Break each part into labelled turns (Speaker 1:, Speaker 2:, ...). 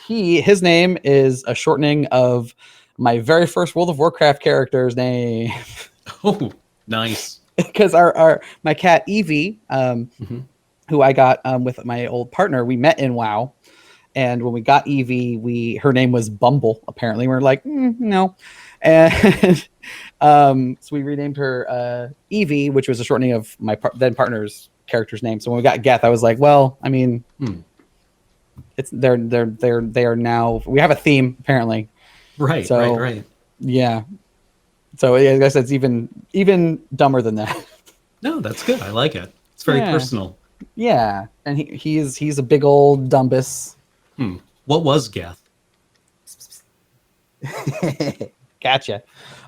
Speaker 1: His name is a shortening of my very first World of Warcraft character's name.
Speaker 2: Oh, nice.
Speaker 1: Because my cat Evie, who I got with my old partner, we met in WoW. And when we got Evie, her name was Bumble. Apparently, we are like, no, and so we renamed her Evie, which was a shortening of my then partner's character's name. So when we got Geth, I was like, well, I mean, it's they are now. We have a theme apparently.
Speaker 2: Right.
Speaker 1: So,
Speaker 2: right.
Speaker 1: Yeah. So I guess it's even dumber than that.
Speaker 2: No, that's good. I like it. It's very personal.
Speaker 1: Yeah, and he's a big old dumbus.
Speaker 2: What was Geth?
Speaker 1: Gotcha.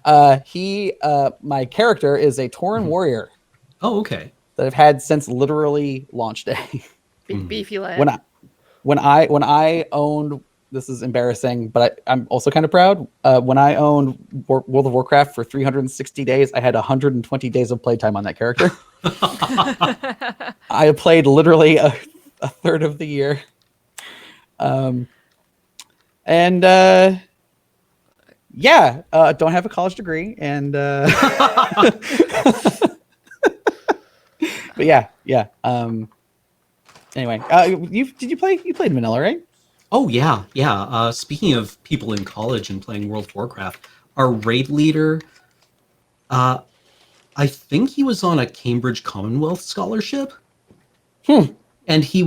Speaker 1: My character is a Tauren warrior.
Speaker 2: Oh, okay.
Speaker 1: That I've had since literally launch day.
Speaker 3: Big beefy lad.
Speaker 1: When I owned, this is embarrassing, but I'm also kind of proud. When I owned World of Warcraft for 360 days, I had 120 days of playtime on that character. I played literally a third of the year. Don't have a college degree, and but yeah. Anyway, you played vanilla, right?
Speaker 2: Oh yeah. Speaking of people in college and playing World of Warcraft, our raid leader, I think he was on a Cambridge Commonwealth scholarship. And he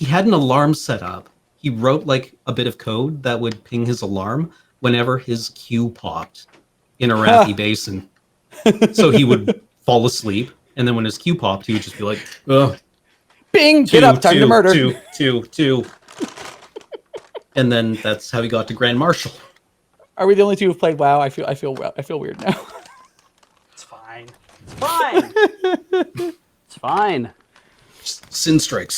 Speaker 2: had an alarm set up. He wrote like a bit of code that would ping his alarm whenever his queue popped in a Wrathy Basin. So he would fall asleep, and then when his queue popped, he would just be like, "Ugh,
Speaker 1: bing, get up, time to murder."
Speaker 2: Two. And then that's how he got to Grand Marshal.
Speaker 1: Are we the only two who've played WoW? I feel weird now.
Speaker 4: It's fine. It's fine.
Speaker 2: Sin strike.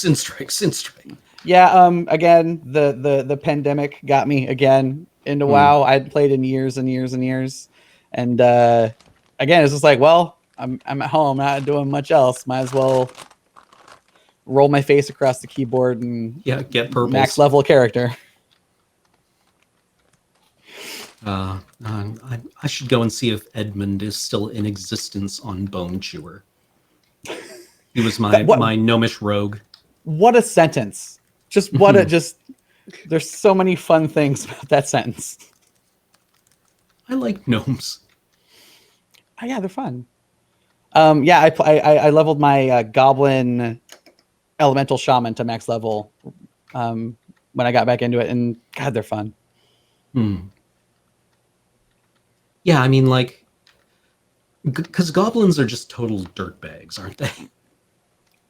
Speaker 1: Yeah, again, the pandemic got me again into WoW. I'd played in years and years and years. And again, it's just like, well, I'm at home, not doing much else. Might as well roll my face across the keyboard and
Speaker 2: get purples.
Speaker 1: Max level character.
Speaker 2: I should go and see if Edmund is still in existence on Bone Chewer. He was my gnomish rogue.
Speaker 1: What a sentence. There's so many fun things about that sentence.
Speaker 2: I like gnomes.
Speaker 1: Oh, yeah, they're fun. I leveled my goblin elemental shaman to max level when I got back into it, and God, they're fun.
Speaker 2: Yeah, I mean, like, because goblins are just total dirtbags, aren't they?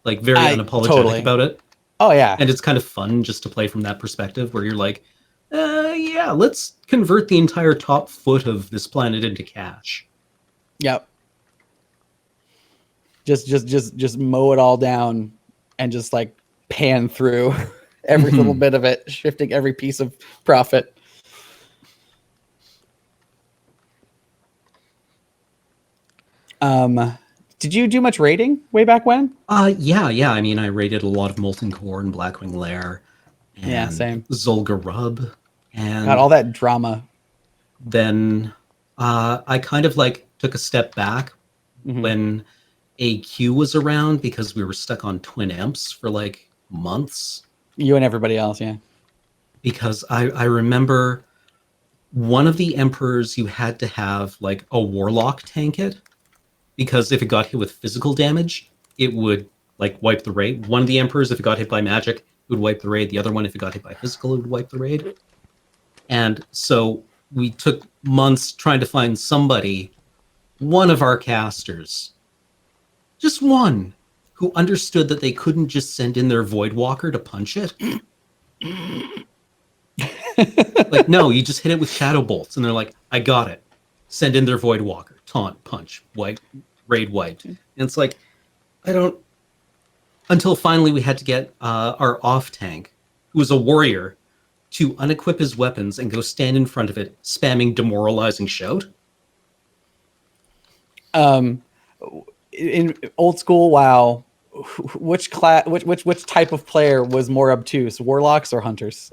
Speaker 2: Like, very unapologetic about it.
Speaker 1: Oh, yeah.
Speaker 2: And it's kind of fun just to play from that perspective where you're like, let's convert the entire top foot of this planet into cash.
Speaker 1: Yep. Just mow it all down and just like pan through every little bit of it, shifting every piece of profit. Did you do much raiding way back when?
Speaker 2: Yeah. I mean, I raided a lot of Molten Core and Blackwing Lair. And
Speaker 1: same.
Speaker 2: Zolga Rub. And
Speaker 1: got all that drama.
Speaker 2: Then I kind of like took a step back when AQ was around because we were stuck on twin imps for like months.
Speaker 1: You and everybody else, yeah.
Speaker 2: Because I remember one of the emperors you had to have like a warlock tank it. Because if it got hit with physical damage, it would like wipe the raid. One of the emperors, if it got hit by magic, it would wipe the raid. The other one, if it got hit by physical, it would wipe the raid. And so we took months trying to find somebody, one of our casters, just one, who understood that they couldn't just send in their Voidwalker to punch it. Like, no, you just hit it with Shadow Bolts. And they're like, I got it. Send in their Voidwalker. Taunt, punch, wipe, raid wiped. And it's like, I don't... Until finally we had to get our off-tank, who was a warrior, to unequip his weapons and go stand in front of it, spamming demoralizing shout.
Speaker 1: In old school WoW, which type of player was more obtuse, warlocks or hunters?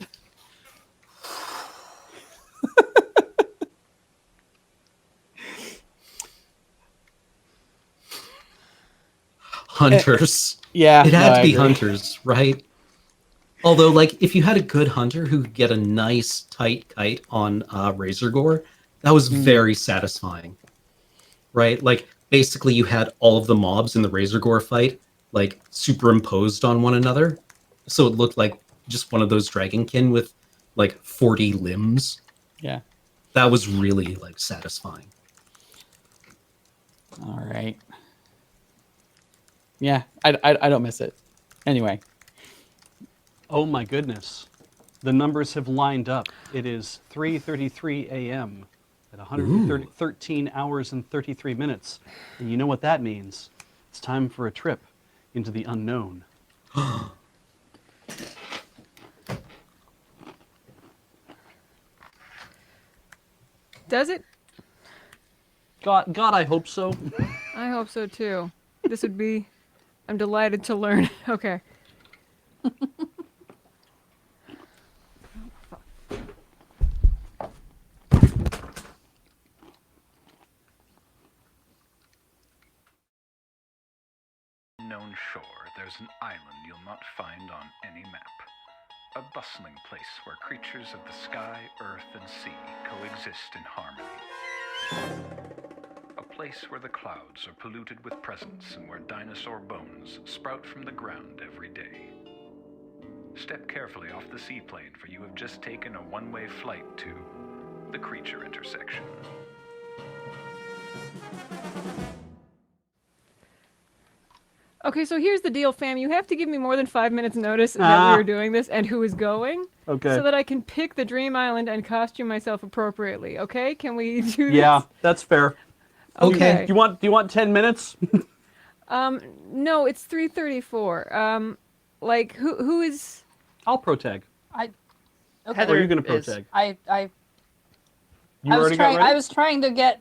Speaker 2: hunters.
Speaker 1: Yeah,
Speaker 2: It had
Speaker 1: no,
Speaker 2: to
Speaker 1: I
Speaker 2: be
Speaker 1: agree.
Speaker 2: hunters, right? Although, like, if you had a good hunter who could get a nice tight kite on Razor Gore, that was very satisfying, right? Like, basically, you had all of the mobs in the Razor Gore fight, like, superimposed on one another. So it looked like just one of those dragonkin with, like, 40 limbs.
Speaker 1: Yeah.
Speaker 2: That was really, like, satisfying.
Speaker 1: All right. Yeah, I don't miss it. Anyway.
Speaker 4: Oh my goodness. The numbers have lined up. It is 3:33 a.m. at 113 hours and 33 minutes. And you know what that means? It's time for a trip into the unknown.
Speaker 3: Does it?
Speaker 4: God, I hope so.
Speaker 3: I hope so too. This would be. I'm delighted to learn. Okay.
Speaker 5: Known shore, there's an island you'll not find on any map. A bustling place where creatures of the sky, earth, and sea coexist in harmony. A place where the clouds are polluted with presence and where dinosaur bones sprout from the ground every day. Step carefully off the seaplane, for you have just taken a one-way flight to the creature intersection.
Speaker 3: Okay, so here's the deal, fam. You have to give me more than 5 minutes notice that we are doing this and who is going.
Speaker 4: Okay.
Speaker 3: So that I can pick the dream island and costume myself appropriately. Okay? Can we do this?
Speaker 4: Yeah, that's fair.
Speaker 2: Okay.
Speaker 4: Do you want 10 minutes?
Speaker 3: No, it's 3:34. Like who is?
Speaker 4: I'll protag.
Speaker 6: I
Speaker 4: Or
Speaker 6: okay.
Speaker 4: are you going to
Speaker 6: is-
Speaker 4: protag?
Speaker 6: I
Speaker 4: You
Speaker 6: I was
Speaker 4: already got
Speaker 6: trying.
Speaker 4: ready?
Speaker 6: I was trying to get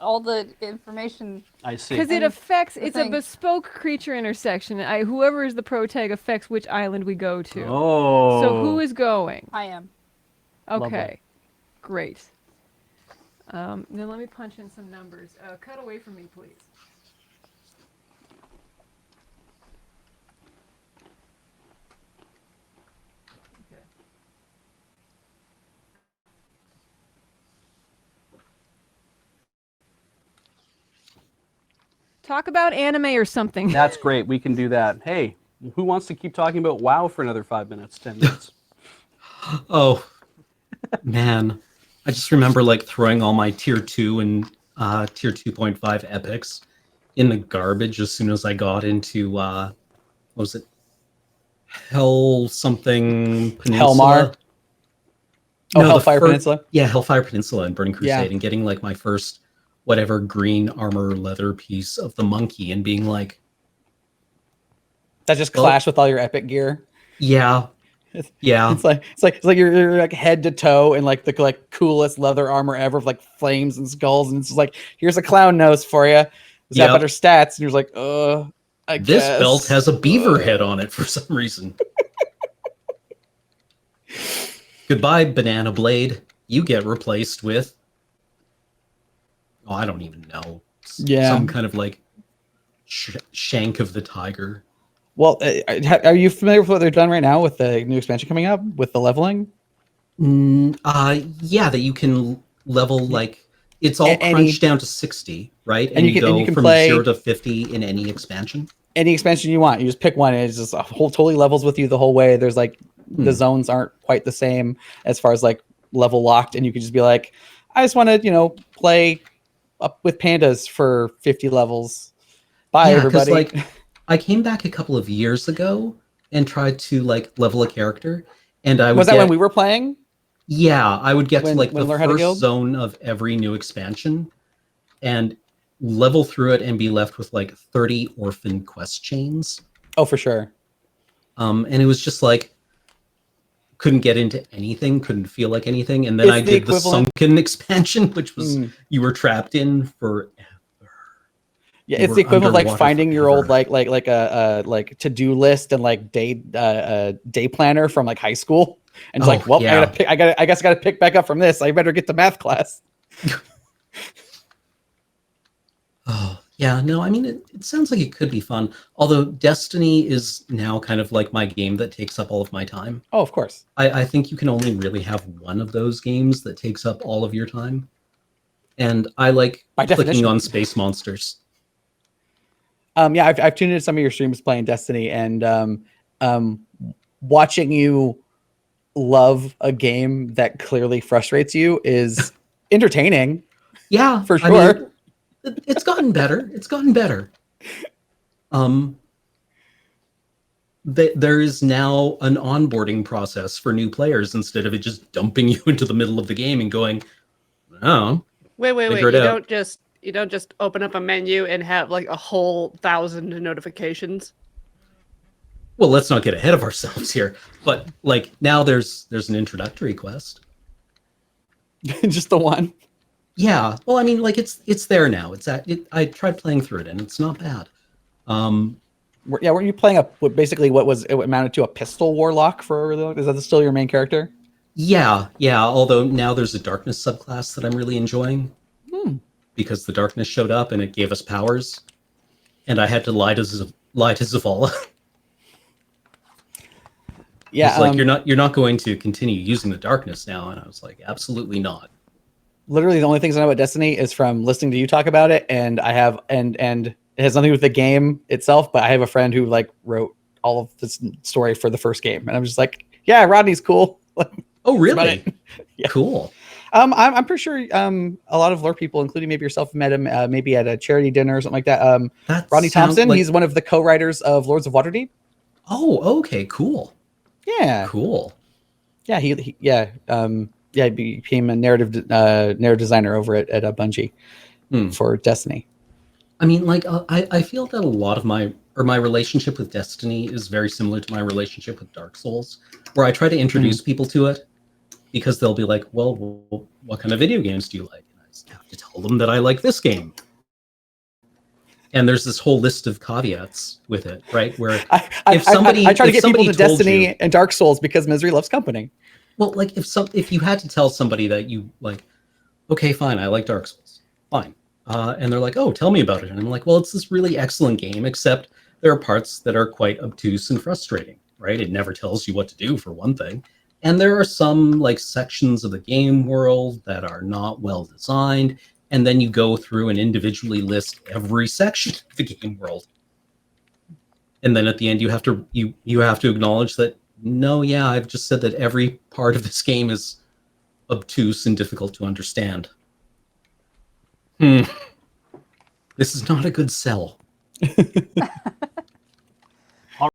Speaker 6: all the information.
Speaker 4: I see.
Speaker 3: Because it
Speaker 6: And
Speaker 3: affects.
Speaker 6: the
Speaker 3: It's a
Speaker 6: thing-
Speaker 3: bespoke creature intersection. Whoever is the pro tag affects which island we go to.
Speaker 4: Oh.
Speaker 3: So who is going?
Speaker 6: I am.
Speaker 3: Okay,
Speaker 4: Lovely.
Speaker 3: great. Then let me punch in some numbers. Cut away from me, please. Okay. Talk about anime or something.
Speaker 4: That's great. We can do that. Hey, who wants to keep talking about WoW for another 5 minutes, 10 minutes?
Speaker 2: Oh, man. I just remember like throwing all my tier 2 and tier 2.5 epics in the garbage as soon as I got into what was it? Hell something Peninsula.
Speaker 1: Hellmar? Oh,
Speaker 2: the
Speaker 1: Hellfire Peninsula?
Speaker 2: Yeah, Hellfire Peninsula and Burning
Speaker 1: Yeah.
Speaker 2: Crusade, and getting like my first whatever green armor leather piece of the monkey and being like,
Speaker 1: That just
Speaker 2: Well-
Speaker 1: clash with all your epic gear.
Speaker 2: yeah. Yeah.
Speaker 1: It's like you're like head to toe in like the like coolest leather armor ever, with like flames and skulls, and it's just like, here's a clown nose for you. Does that
Speaker 2: Yep.
Speaker 1: better stats? And you're like, I
Speaker 2: This
Speaker 1: guess.
Speaker 2: belt has a beaver head on it for some reason. Goodbye, Banana Blade. You get replaced with. Oh, I don't even know.
Speaker 1: Yeah.
Speaker 2: Some kind of like shank of the tiger.
Speaker 1: Well, are you familiar with what they're done right now with the new expansion coming up with the leveling?
Speaker 2: Yeah, that you can level like it's all
Speaker 1: Any-
Speaker 2: crunched down to 60, right?
Speaker 1: And you can-
Speaker 2: go
Speaker 1: and you can
Speaker 2: from
Speaker 1: play-
Speaker 2: 0 to 50 in any expansion.
Speaker 1: Any expansion you want, you just pick one, and it's just a whole totally levels with you the whole way. There's like the zones aren't quite the same as far as like level locked, and you can just be like, I just want to play up with pandas for 50 levels. Bye,
Speaker 2: Yeah, 'cause,
Speaker 1: everybody.
Speaker 2: like, I came back a couple of years ago and tried to like level a character, and I would
Speaker 1: Was that
Speaker 2: get,
Speaker 1: when we were playing?
Speaker 2: Yeah, I would get
Speaker 1: When-
Speaker 2: to like
Speaker 1: when
Speaker 2: the
Speaker 1: Learn How to
Speaker 2: first
Speaker 1: Guild?
Speaker 2: zone of every new expansion and level through it and be left with like 30 orphan quest chains.
Speaker 1: Oh, for sure.
Speaker 2: And it was just like couldn't get into anything, couldn't feel like anything. And then
Speaker 1: It's
Speaker 2: I
Speaker 1: the
Speaker 2: did the
Speaker 1: equivalent-
Speaker 2: sunken expansion, which was
Speaker 1: Mm.
Speaker 2: you were trapped in for
Speaker 1: Yeah,
Speaker 2: You
Speaker 1: it's
Speaker 2: were
Speaker 1: the equivalent of like
Speaker 2: underwater
Speaker 1: finding your old
Speaker 2: forever.
Speaker 1: like a like to-do list and like day planner from like high school, and it's like,
Speaker 2: Oh,
Speaker 1: well,
Speaker 2: yeah.
Speaker 1: I guess I gotta pick back up from this. I better get to math class.
Speaker 2: oh Yeah, no, I mean, it sounds like it could be fun. Although Destiny is now kind of like my game that takes up all of my time.
Speaker 1: Oh, of course.
Speaker 2: I think you can only really have one of those games that takes up all of your time. And I like
Speaker 1: By
Speaker 2: clicking
Speaker 1: definition.
Speaker 2: on space monsters.
Speaker 1: Yeah, I've tuned into some of your streams playing Destiny, and watching you love a game that clearly frustrates you is entertaining.
Speaker 2: Yeah,
Speaker 1: For
Speaker 2: I
Speaker 1: sure.
Speaker 2: mean, it's gotten better. It's gotten better. There is now an onboarding process for new players instead of it just dumping you into the middle of the game and going, oh,
Speaker 7: Wait.
Speaker 2: Figure it
Speaker 7: You
Speaker 2: out.
Speaker 7: don't just open up a menu and have like a whole 1,000 notifications.
Speaker 2: well, let's not get ahead of ourselves here. But like now there's an introductory quest.
Speaker 1: Just the one.
Speaker 2: Yeah. Well, I mean, like it's there now. I tried playing through it and it's not bad.
Speaker 1: Yeah, weren't you playing what was it amounted to a pistol warlock for? Is that still your main character?
Speaker 2: Yeah. Although now there's a darkness subclass that I'm really enjoying because the darkness showed up and it gave us powers, and I had to lie to Zavala.
Speaker 1: Yeah,
Speaker 2: It's like you're not going to continue using the darkness now, and I was like, absolutely not.
Speaker 1: literally the only things I know about Destiny is from listening to you talk about it, and I have and it has nothing to do with the game itself, but I have a friend who like wrote all of this story for the first game, and I'm just like, yeah, Rodney's cool.
Speaker 2: Oh,
Speaker 1: That's about
Speaker 2: really?
Speaker 1: it. Yeah.
Speaker 2: Cool.
Speaker 1: I'm pretty sure a lot of lore people, including maybe yourself, met him maybe at a charity dinner or something like that.
Speaker 2: That
Speaker 1: Rodney
Speaker 2: sounds
Speaker 1: Thompson,
Speaker 2: like-
Speaker 1: he's one of the co-writers of Lords of Waterdeep.
Speaker 2: Oh, okay, cool.
Speaker 1: Yeah,
Speaker 2: Cool.
Speaker 1: yeah, he he became a narrative designer over at Bungie for Destiny.
Speaker 2: I mean, like, I feel that a lot of my relationship with Destiny is very similar to my relationship with Dark Souls, where I try to introduce people to it because they'll be like, well, what kind of video games do you like? And I just have to tell them that I like this game. And there's this whole list of caveats with it, right? Where
Speaker 1: I try to get people to Destiny and Dark Souls because misery loves company.
Speaker 2: well, like if you had to tell somebody that you like, okay, fine, I like Dark Souls, fine, and they're like, oh, tell me about it, and I'm like, well, it's this really excellent game, except there are parts that are quite obtuse and frustrating, right? It never tells you what to do, for one thing, and there are some like sections of the game world that are not well designed. And then you go through and individually list every section of the game world. And then at the end you have to acknowledge that no, yeah, I've just said that every part of this game is obtuse and difficult to understand. This is not a good sell.